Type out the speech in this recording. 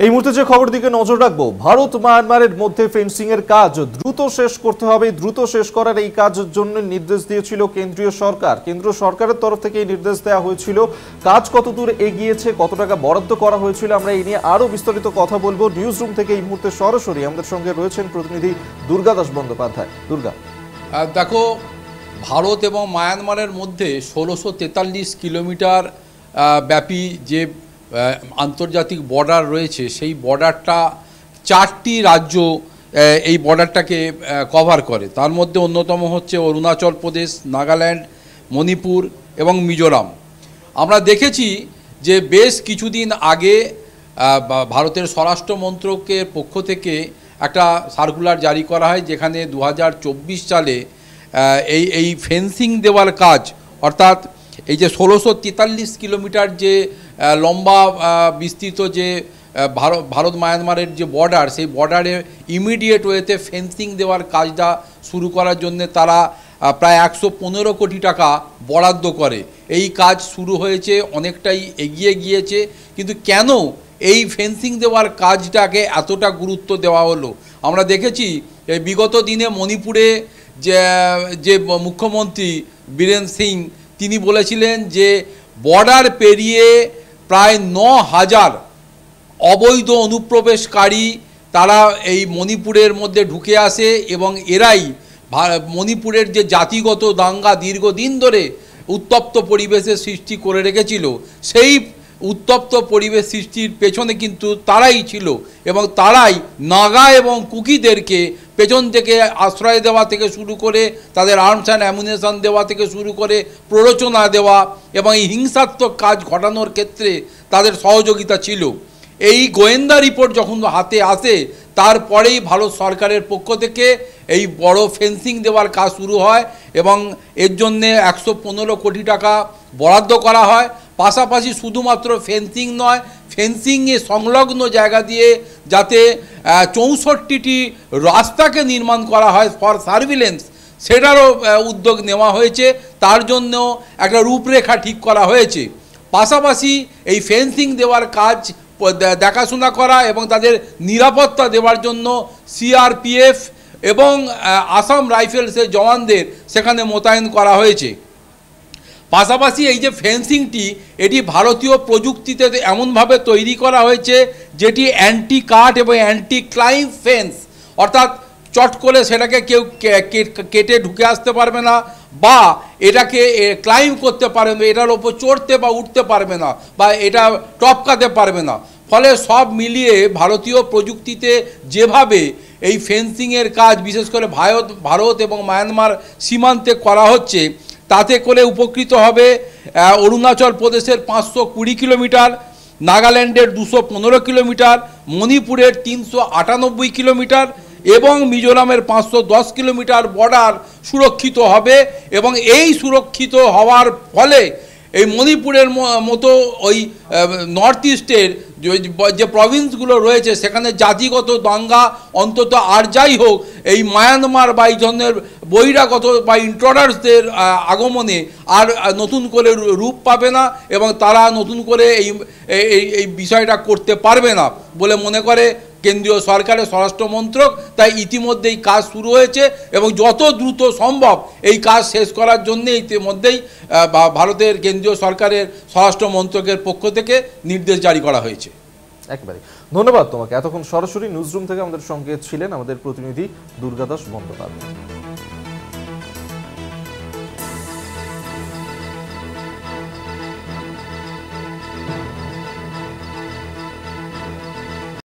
এই মুহূর্তে যে খবর দিকে নজর রাখবো, ভারত মায়ানমারের মধ্যে ফেন্সিং এর কাজ দ্রুত শেষ করতে হবে। দ্রুত শেষ করার এই কাজের জন্য নির্দেশ দিয়েছিল কেন্দ্রীয় সরকার। কেন্দ্র সরকারের তরফ থেকে এই নির্দেশ দেওয়া হয়েছিল। কাজ কতদূর এগিয়েছে, কত টাকা বরাদ্দ করা হয়েছিল, আমরা এই নিয়ে আরো বিস্তারিত কথা বলবো। নিউজ রুম থেকে এই মুহূর্তে সরাসরি আমাদের সঙ্গে রয়েছেন প্রতিনিধি দুর্গা দাস বন্দ্যোপাধ্যায়। দুর্গা, দেখো, ভারত এবং মায়ানমারের মধ্যে 1643 কিলোমিটার ব্যাপী যে আন্তর্জাতিক বর্ডার রয়েছে, সেই বর্ডারটা 4টি রাজ্য এই বর্ডারটাকে কভার করে। তার মধ্যে অন্যতম হচ্ছে অরুণাচল প্রদেশ, নাগাল্যান্ড, মণিপুর এবং মিজোরাম। আমরা দেখেছি যে বেশ কিছুদিন আগে ভারতের স্বরাষ্ট্র মন্ত্রকের পক্ষ থেকে একটা সার্কুলার জারি করা হয়, যেখানে 2024 সালে এই ফেন্সিং দেওয়ার কাজ, অর্থাৎ এই যে 1643 কিলোমিটার যে লম্বা বিস্তৃত যে ভারত মায়ানমারের যে বর্ডার, সেই বর্ডারে ইমিডিয়েট ওয়েতে ফেন্সিং দেওয়ার কাজটা শুরু করার জন্য তারা প্রায় 115 কোটি টাকা বরাদ্দ করে। এই কাজ শুরু হয়েছে, অনেকটাই এগিয়ে গিয়েছে, কিন্তু কেন এই ফেন্সিং দেওয়ার কাজটাকে এতটা গুরুত্ব দেওয়া হলো? আমরা দেখেছি বিগত দিনে মণিপুরে যে মুখ্যমন্ত্রী বীরেন সিং, তিনি বলেছিলেন যে বর্ডার পেরিয়ে প্রায় 9,000 অবৈধ অনুপ্রবেশকারী তারা এই মণিপুরের মধ্যে ঢুকে আসে, এবং এরাই মণিপুরের যে জাতিগত দাঙ্গা দীর্ঘদিন ধরে উত্তপ্ত পরিবেশের সৃষ্টি করে রেখেছিল, সেই উত্তপ্ত পরিবেশ সৃষ্টির পেছনে কিন্তু তারাই ছিল, এবং তারাই নাগা এবং কুকিদেরকে পেছন থেকে আশ্রয় দেওয়া থেকে শুরু করে, তাদের আর্মস অ্যান্ড অ্যামুনিশন দেওয়া থেকে শুরু করে, প্ররোচনা দেওয়া এবং এই হিংসাত্মক কাজ ঘটানোর ক্ষেত্রে তাদের সহযোগিতা ছিল। এই গোয়েন্দা রিপোর্ট যখন হাতে আসে, তারপরেই ভারত সরকারের পক্ষ থেকে এই বড় ফেন্সিং দেওয়ার কাজ শুরু হয়, এবং এর জন্যে 115 কোটি টাকা বরাদ্দ করা হয়। পাশাপাশি শুধুমাত্র ফেন্সিং নয়, ফেন্সিংয়ে সংলগ্ন জায়গা দিয়ে যাতে 64টি রাস্তাকে নির্মাণ করা হয় ফর সার্ভিলেন্স, সেটারও উদ্যোগ নেওয়া হয়েছে। তার জন্য একটা রূপরেখা ঠিক করা হয়েছে। পাশাপাশি এই ফেন্সিং দেওয়ার কাজ দেখাশোনা করা এবং তাদের নিরাপত্তা দেওয়ার জন্য সিআরপিএফ এবং আসাম রাইফেলসের জওয়ানদের সেখানে মোতায়েন করা হয়েছে। পাশাপাশি এই যে ফেন্সিংটি, এটি ভারতীয় প্রযুক্তিতে এমনভাবে তৈরি করা হয়েছে যেটি অ্যান্টি কাট এবং অ্যান্টি ক্লাইম্ব ফেন্স, অর্থাৎ চট করে সেটাকে কেউ কেটে ঢুকে আসতে পারবে না, বা এটাকে ক্লাইম্ব করতে পারবে না, এটার ওপর চড়তে বা উঠতে পারবে না, বা এটা টপকাতে পারবে না। ফলে সব মিলিয়ে ভারতীয় প্রযুক্তিতে যেভাবে এই ফেন্সিংয়ের কাজ বিশেষ করে ভারত এবং মায়ানমার সীমান্তে করা হচ্ছে, তাতে করে উপকৃত হবে অরুণাচল প্রদেশের 520 কিলোমিটার, নাগাল্যান্ডের 215 কিলোমিটার, মণিপুরের 398 কিলোমিটার এবং মিজোরামের 510 কিলোমিটার বর্ডার সুরক্ষিত হবে। এবং এই সুরক্ষিত হওয়ার ফলে এই মণিপুরের মতো ওই নর্থ ইস্টের যে প্রভিন্সগুলো রয়েছে, সেখানে জাতিগত দাঙ্গা অন্তত আর যাই হোক, এই মায়ানমার বা এই ধরনের বহিরাগত বা ইন্ট্রোডার্সদের আগমনে আর নতুন করে রূপ পাবে না, এবং তারা নতুন করে এই বিষয়টা করতে পারবে না বলে মনে করে কেন্দ্রীয় সরকারের স্বরাষ্ট্র মন্ত্রক। তাই ইতিমধ্যেই কাজ শুরু হয়েছে, এবং যত দ্রুত সম্ভব এই কাজ শেষ করার জন্য ইতিমধ্যেই ভারতের কেন্দ্রীয় সরকারের স্বরাষ্ট্র মন্ত্রকের পক্ষ থেকে নির্দেশ জারি করা হয়েছে। একেবারে ধন্যবাদ তোমাকে। এতক্ষণ সরাসরি নিউজ রুম থেকে আমাদের সঙ্গে ছিলেন আমাদের প্রতিনিধি দুর্গা দাস বন্দ্যোপাধ্যায়।